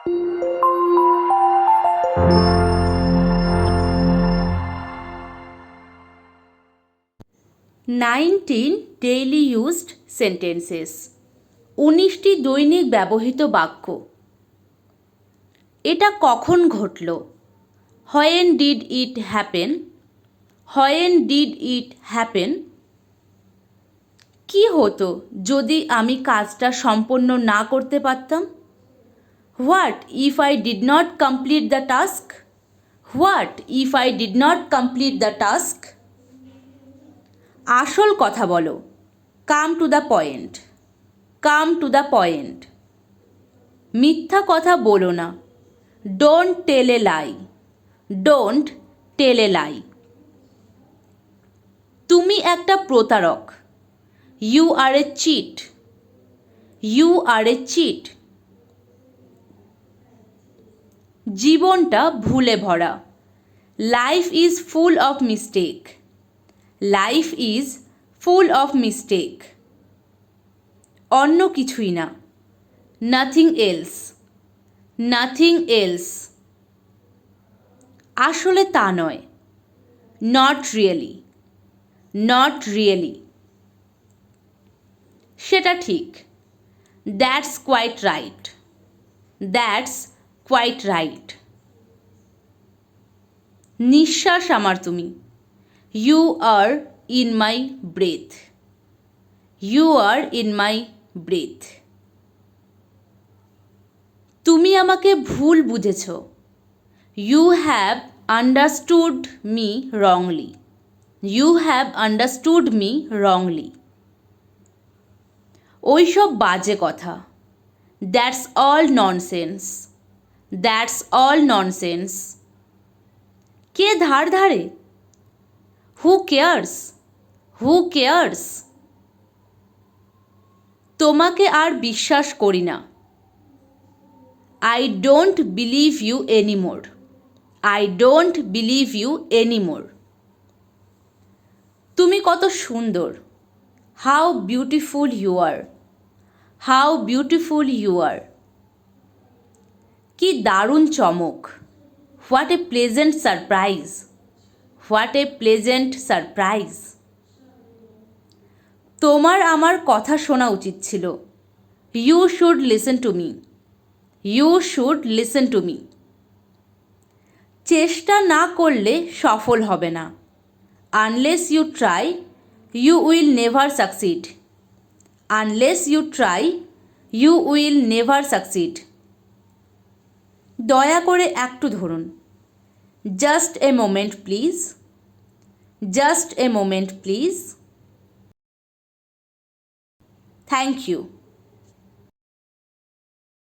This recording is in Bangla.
19 ডেইলি ইউজড সেন্টেন্সেস, 19টি দৈনিক ব্যবহৃত বাক্য। এটা কখন ঘটল? When did it happen? When did it happen? কি হতো যদি আমি কাজটা সম্পন্ন না করতে পারতাম? What if I did not complete the task? What if I did not complete the task? আসল কথা বলো, come to the point, come to the point. মিথ্যা কথা বলো না, don't tell A lie, don't tell এ লাই। তুমি একটা প্রতারক, you are a cheat, you are a cheat. জীবনটা ভুলে ভরা, life is full of mistake, life is full of mistake. অন্য কিছুই না, নাথিং এলস, নাথিং এলস। আসলে তা নয়, নট রিয়েলি, নট রিয়েলি। সেটা ঠিক, that's quite right, that's quite right. নিঃশ্বাস আমার তুমি, you are in my breath, you are in my breath. তুমি আমাকে ভুল বুঝেছ, you have understood me wrongly, you have understood me wrongly. ওইসব বাজে কথা, that's all nonsense, that's all nonsense. কে ধার ধারে? Who cares, who cares? তোমাকে আর বিশ্বাস করি না, I don't believe you anymore, I don't believe you anymore. তুমি কত সুন্দর, how beautiful you are, how beautiful you are. কি দারুণ চমক, what a pleasant surprise, what a pleasant surprise. তোমার আমার কথা শোনা উচিত ছিল, you should listen to me, you should listen to me. চেষ্টা না করলে সফল হবে না, unless you try you will never succeed, unless you try you will never succeed. দয়া করে একটু ধরুন, just a moment please, just a moment please. Thank you.